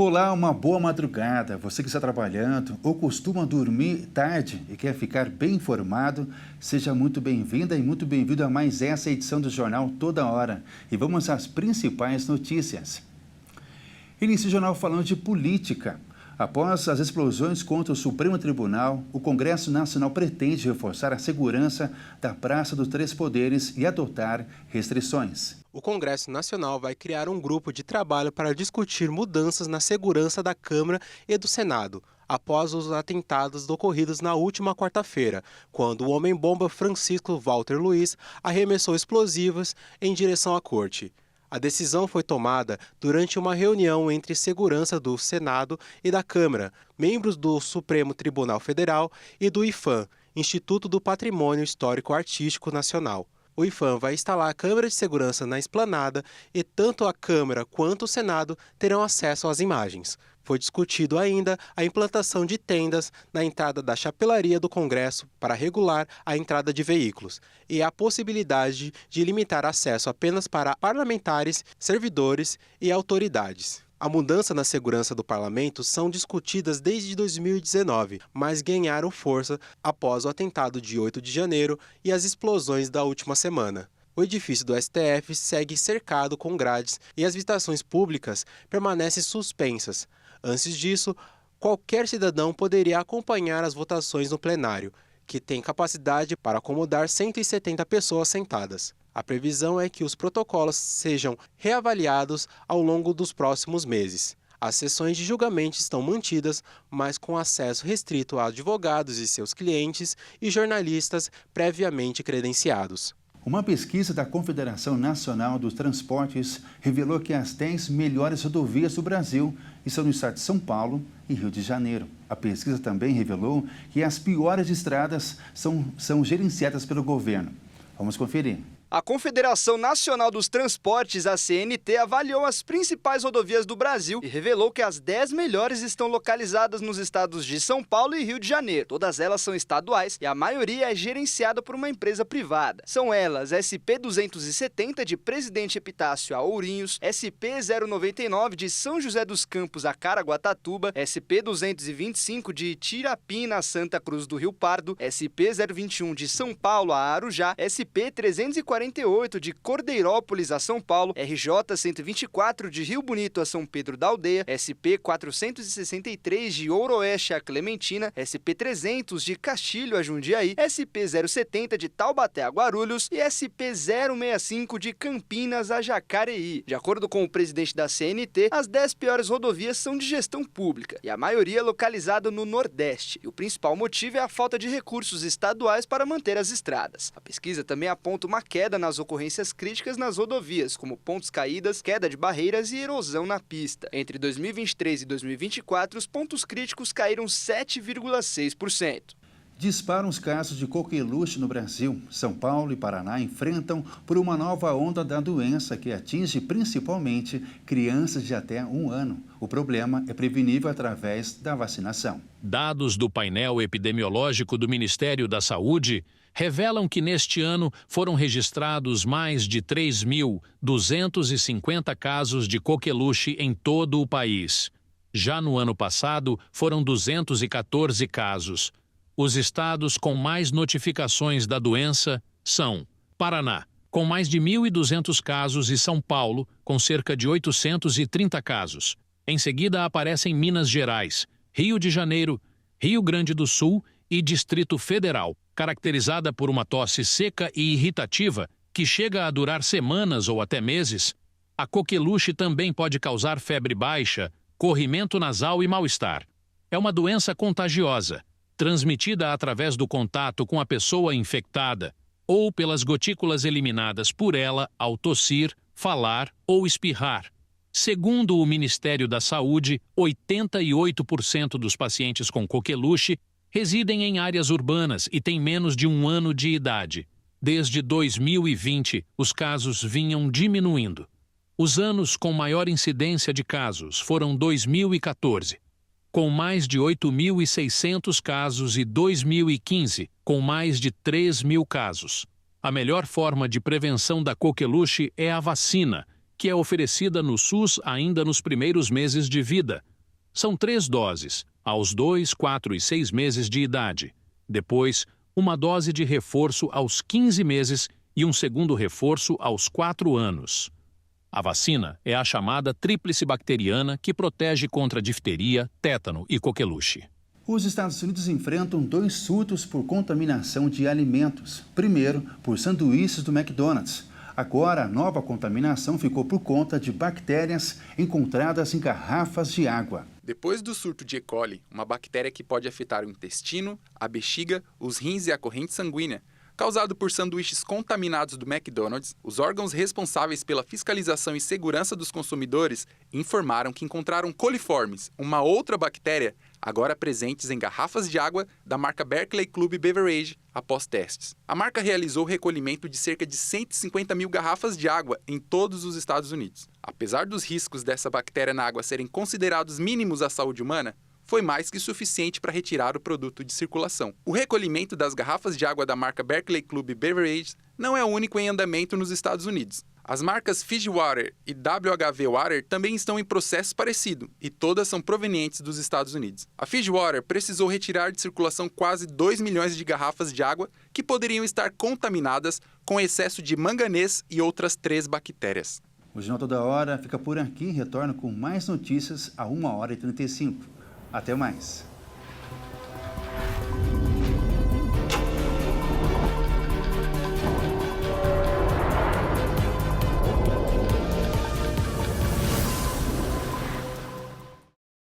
Olá, uma boa madrugada. Você que está trabalhando ou costuma dormir tarde e quer ficar bem informado, seja muito bem-vinda e muito bem-vindo a mais essa edição do Jornal Toda Hora. E vamos às principais notícias. Inicia o jornal falando de política. Após as explosões contra o Supremo Tribunal, o Congresso Nacional pretende reforçar a segurança da Praça dos Três Poderes e adotar restrições. O Congresso Nacional vai criar um grupo de trabalho para discutir mudanças na segurança da Câmara e do Senado, após os atentados ocorridos na última quarta-feira, quando o homem-bomba Francisco Walter Luiz arremessou explosivos em direção à corte. A decisão foi tomada durante uma reunião entre segurança do Senado e da Câmara, membros do Supremo Tribunal Federal e do IPHAN, Instituto do Patrimônio Histórico Artístico Nacional. O IPHAN vai instalar a câmera de segurança na esplanada e tanto a Câmara quanto o Senado terão acesso às imagens. Foi discutido ainda a implantação de tendas na entrada da chapelaria do Congresso para regular a entrada de veículos e a possibilidade de limitar acesso apenas para parlamentares, servidores e autoridades. A mudança na segurança do parlamento são discutidas desde 2019, mas ganharam força após o atentado de 8 de janeiro e as explosões da última semana. O edifício do STF segue cercado com grades e as visitações públicas permanecem suspensas. Antes disso, qualquer cidadão poderia acompanhar as votações no plenário, que tem capacidade para acomodar 170 pessoas sentadas. A previsão é que os protocolos sejam reavaliados ao longo dos próximos meses. As sessões de julgamento estão mantidas, mas com acesso restrito a advogados e seus clientes e jornalistas previamente credenciados. Uma pesquisa da Confederação Nacional dos Transportes revelou que as 10 melhores rodovias do Brasil estão no estado de São Paulo e Rio de Janeiro. A pesquisa também revelou que as piores estradas são gerenciadas pelo governo. Vamos conferir. A Confederação Nacional dos Transportes, a CNT, avaliou as principais rodovias do Brasil e revelou que as 10 melhores estão localizadas nos estados de São Paulo e Rio de Janeiro. Todas elas são estaduais e a maioria é gerenciada por uma empresa privada. São elas SP-270 de Presidente Epitácio a Ourinhos, SP-099 de São José dos Campos a Caraguatatuba, SP-225 de Tirapina a Santa Cruz do Rio Pardo, SP-021 de São Paulo a Arujá, SP-348 de Cordeirópolis a São Paulo, RJ 124 de Rio Bonito a São Pedro da Aldeia, SP 463 de Ouroeste a Clementina, SP 300 de Castilho a Jundiaí, SP 070 de Taubaté a Guarulhos e SP 065 de Campinas a Jacareí. De acordo com o presidente da CNT, as 10 piores rodovias são de gestão pública e a maioria é localizada no Nordeste. E o principal motivo é a falta de recursos estaduais para manter as estradas. A pesquisa também aponta uma queda nas ocorrências críticas nas rodovias, como pontos caídas, queda de barreiras e erosão na pista. Entre 2023 e 2024, os pontos críticos caíram 7,6%. Disparam os casos de coqueluche no Brasil. São Paulo e Paraná enfrentam por uma nova onda da doença que atinge principalmente crianças de até 1 ano. O problema é prevenível através da vacinação. Dados do painel epidemiológico do Ministério da Saúde revelam que neste ano foram registrados mais de 3.250 casos de coqueluche em todo o país. Já no ano passado, foram 214 casos. Os estados com mais notificações da doença são Paraná, com mais de 1.200 casos, e São Paulo, com cerca de 830 casos. Em seguida aparecem Minas Gerais, Rio de Janeiro, Rio Grande do Sul e Distrito Federal, caracterizada por uma tosse seca e irritativa que chega a durar semanas ou até meses. A coqueluche também pode causar febre baixa, corrimento nasal e mal-estar. É uma doença contagiosa, transmitida através do contato com a pessoa infectada ou pelas gotículas eliminadas por ela ao tossir, falar ou espirrar. Segundo o Ministério da Saúde, 88% dos pacientes com coqueluche residem em áreas urbanas e têm menos de 1 ano de idade. Desde 2020, os casos vinham diminuindo. Os anos com maior incidência de casos foram 2014, com mais de 8.600 casos, e 2015, com mais de 3.000 casos. A melhor forma de prevenção da coqueluche é a vacina, que é oferecida no SUS ainda nos primeiros meses de vida. São 3 doses, aos 2, 4 e 6 meses de idade. Depois, uma dose de reforço aos 15 meses e um segundo reforço aos 4 anos. A vacina é a chamada tríplice bacteriana que protege contra difteria, tétano e coqueluche. Os Estados Unidos enfrentam 2 surtos por contaminação de alimentos. Primeiro, por sanduíches do McDonald's. Agora, a nova contaminação ficou por conta de bactérias encontradas em garrafas de água. Depois do surto de E. coli, uma bactéria que pode afetar o intestino, a bexiga, os rins e a corrente sanguínea, causado por sanduíches contaminados do McDonald's, os órgãos responsáveis pela fiscalização e segurança dos consumidores informaram que encontraram coliformes, uma outra bactéria, agora presentes em garrafas de água da marca Berkeley Club Beverage, após testes. A marca realizou o recolhimento de cerca de 150 mil garrafas de água em todos os Estados Unidos. Apesar dos riscos dessa bactéria na água serem considerados mínimos à saúde humana, foi mais que suficiente para retirar o produto de circulação. O recolhimento das garrafas de água da marca Berkeley Club Beverage não é o único em andamento nos Estados Unidos. As marcas Fiji Water e WHV Water também estão em processo parecido, e todas são provenientes dos Estados Unidos. A Fiji Water precisou retirar de circulação quase 2 milhões de garrafas de água que poderiam estar contaminadas com excesso de manganês e outras 3 bactérias. O Jornal Toda Hora fica por aqui e retorna com mais notícias a 1h35. Até mais.